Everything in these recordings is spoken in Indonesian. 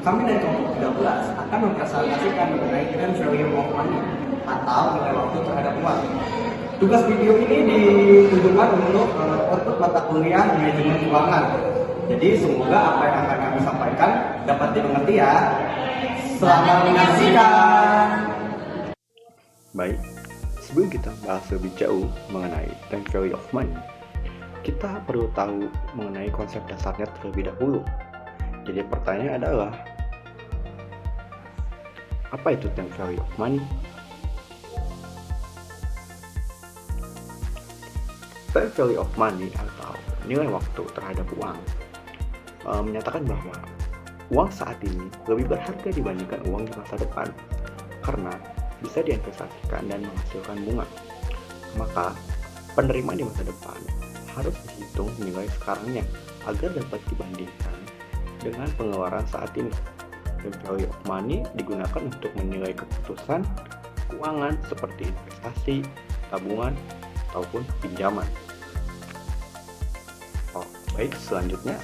Kami dari kelompok 13 akan mempresentasikan mengenai time value of money atau nilai waktu terhadap uang. Tugas video ini ditujukan untuk output mata kuliah manajemen keuangan. Jadi semoga apa yang akan kami sampaikan dapat dimengerti ya. Selamat menyaksikan. Baik, sebelum kita bahas lebih jauh mengenai time value of money, kita perlu tahu mengenai konsep dasarnya terlebih dahulu. Jadi pertanyaannya adalah, apa itu time value of money? Time value of money atau nilai waktu terhadap uang menyatakan bahwa uang saat ini lebih berharga dibandingkan uang di masa depan karena bisa diinvestasikan dan menghasilkan bunga. Maka penerimaan di masa depan harus dihitung nilai sekarangnya agar dapat dibandingkan dengan pengeluaran saat ini. Time value of money digunakan untuk menilai keputusan keuangan seperti investasi, tabungan, ataupun pinjaman. Baik, selanjutnya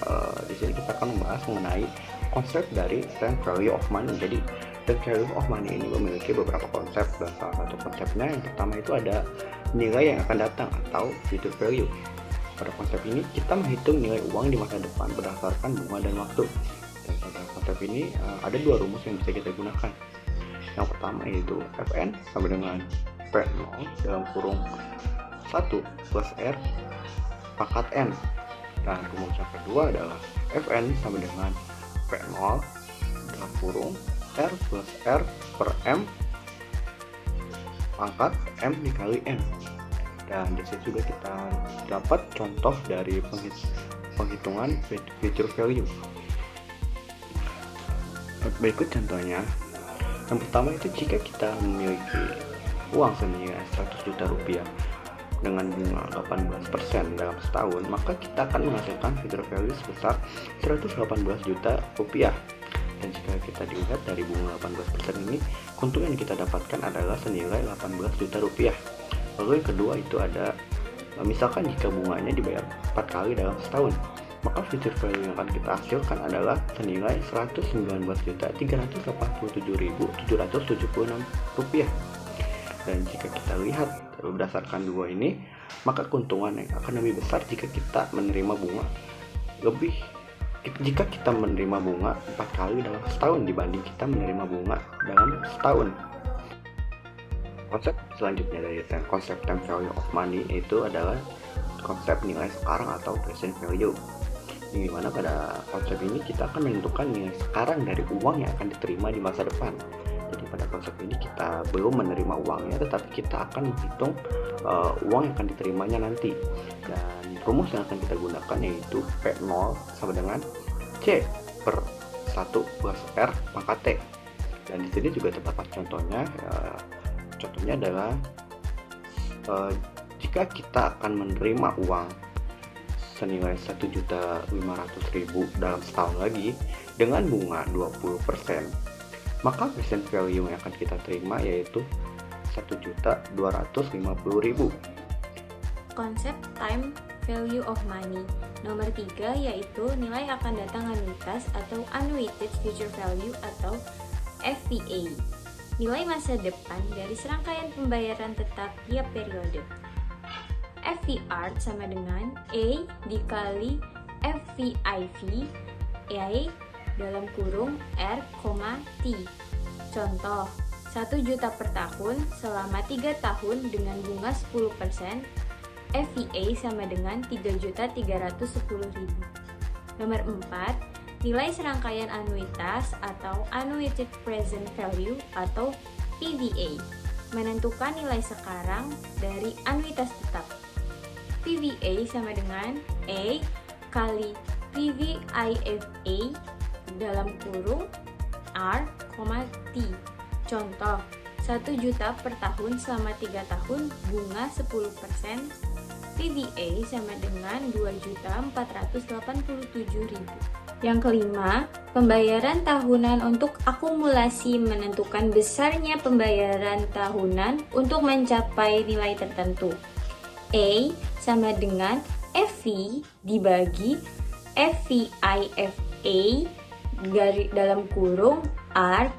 di sini kita akan membahas mengenai konsep dari time value of money. Jadi time value of money ini memiliki beberapa konsep, dan salah satu konsepnya yang pertama itu ada nilai yang akan datang atau future value. Pada konsep ini kita menghitung nilai uang di masa depan berdasarkan bunga dan waktu. Dan pada konsep ini ada dua rumus yang bisa kita gunakan. Yang pertama yaitu Fn sama dengan P0 dalam kurung 1 plus R pangkat N. Dan rumus yang kedua adalah Fn sama dengan P0 dalam kurung R plus R per M pangkat M dikali N. Dan di sini juga kita dapat contoh dari penghitungan future value. Berikut contohnya. Yang pertama itu jika kita memiliki uang senilai 100 juta rupiah dengan bunga 18% dalam setahun, maka kita akan menghasilkan future value sebesar 118 juta rupiah. Dan jika kita dilihat dari bunga 18% ini, keuntungan yang kita dapatkan adalah senilai 18 juta rupiah. Lalu yang kedua itu ada, misalkan jika bunganya dibayar 4 kali dalam setahun, maka future value yang akan kita hasilkan adalah senilai 119.387.776 rupiah. Dan jika kita lihat berdasarkan dua ini, maka keuntungan yang akan lebih besar jika kita menerima bunga jika kita menerima bunga 4 kali dalam setahun dibanding kita menerima bunga dalam setahun. Konsep selanjutnya dari konsep time value of money itu adalah konsep nilai sekarang atau present value. Di mana pada konsep ini kita akan menentukan nilai sekarang dari uang yang akan diterima di masa depan. Jadi pada konsep ini kita belum menerima uangnya, tetapi kita akan menghitung uang yang akan diterimanya nanti. Dan rumus yang akan kita gunakan yaitu P0 sama dengan C per 1 plus R pangkat T. Dan di sini juga terdapat contohnya. Contohnya adalah jika kita akan menerima uang senilai 1.500.000 dalam setahun lagi dengan bunga 20%, maka present value yang akan kita terima yaitu 1.250.000. Konsep time value of money nomor 3 yaitu nilai akan datang anuitas atau annuited future value atau FVA. Nilai masa depan dari serangkaian pembayaran tetap tiap periode. FVR sama dengan A dikali FVIV A dalam kurung R, T. Contoh, 1 juta per tahun selama 3 tahun dengan bunga 10%, FVA sama dengan 3.310.000. Nomor 4, nilai serangkaian anuitas atau Annuited Present Value atau PVA, menentukan nilai sekarang dari anuitas tetap. PVA sama dengan A kali PVIFA dalam kurung R, T. Contoh, 1 juta per tahun selama 3 tahun bunga 10%, PVA sama dengan 2.487.000. Yang kelima, pembayaran tahunan untuk akumulasi menentukan besarnya pembayaran tahunan untuk mencapai nilai tertentu. A sama dengan FV dibagi FVIFA dalam kurung R,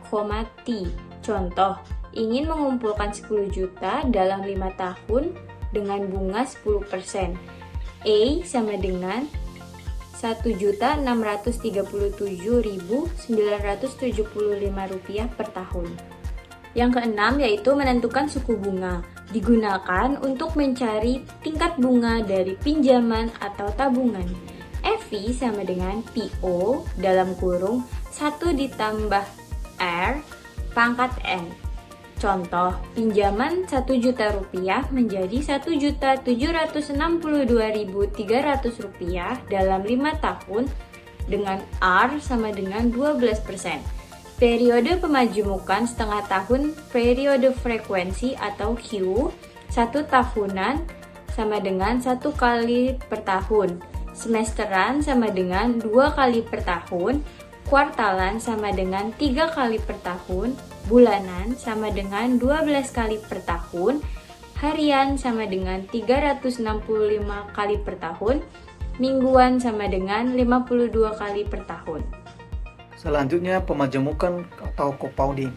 T. Contoh, ingin mengumpulkan 10 juta dalam 5 tahun dengan bunga 10%. A sama dengan 1.637.975 rupiah per tahun. Yang keenam yaitu menentukan suku bunga. Digunakan untuk mencari tingkat bunga dari pinjaman atau tabungan. FI sama dengan PO dalam kurung 1 ditambah R pangkat N. Contoh, pinjaman 1 juta rupiah menjadi 1.762.300 rupiah dalam 5 tahun dengan R sama dengan 12%. Periode pemajemukan setengah tahun, periode frekuensi atau Q, 1 tahunan sama dengan 1 kali per tahun, semesteran sama dengan 2 kali per tahun, kuartalan sama dengan 3 kali per tahun, bulanan sama dengan 12 kali per tahun, harian sama dengan 365 kali per tahun, mingguan sama dengan 52 kali per tahun. Selanjutnya pemajemukan atau compounding.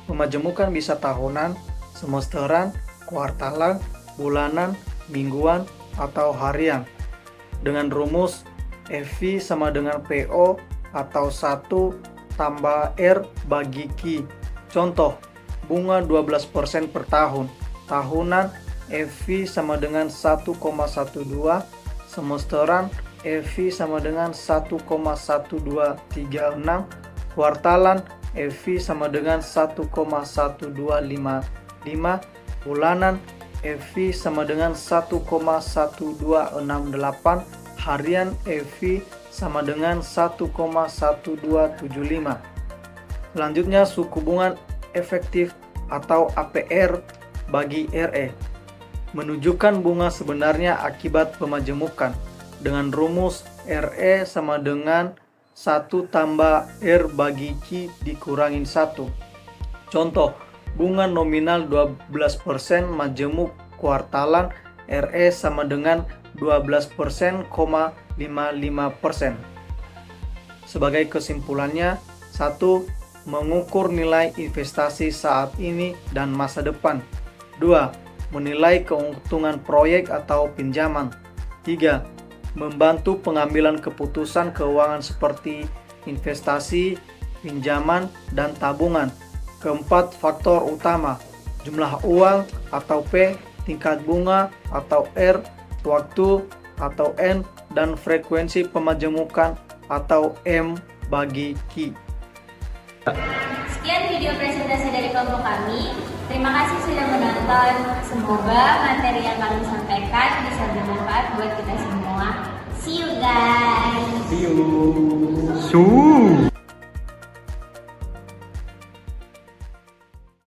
Pemajemukan bisa tahunan, semesteran, kuartalan, bulanan, mingguan, atau harian. Dengan rumus FI sama dengan PO atau 1 tambah R bagi Q. Contoh, bunga 12% per tahun. Tahunan FI sama dengan 1,12, semesteran FI sama dengan 1,1236, kuartalan FI sama dengan 1,1255, bulanan FI sama dengan 1,1268, harian FI sama dengan 1,1275. Selanjutnya suku bunga efektif atau APR bagi RE. Menunjukkan bunga sebenarnya akibat pemajemukan dengan rumus RE sama dengan 1 tambah R bagi Q dikurangin 1. Contoh, bunga nominal 12% majemuk kuartalan RE sama dengan 12%,55%. Sebagai kesimpulannya, 1. Mengukur nilai investasi saat ini dan masa depan. 2. Menilai keuntungan proyek atau pinjaman. 3. Membantu pengambilan keputusan keuangan seperti investasi, pinjaman, dan tabungan. 4. Faktor utama, jumlah uang atau P, tingkat bunga atau R, waktu atau N, dan frekuensi pemajemukan atau M bagi Q. Sekian video presentasi dari kelompok kami. Terima kasih sudah menonton. Semoga materi yang kami sampaikan bisa bermanfaat buat kita semua. See you guys. See you.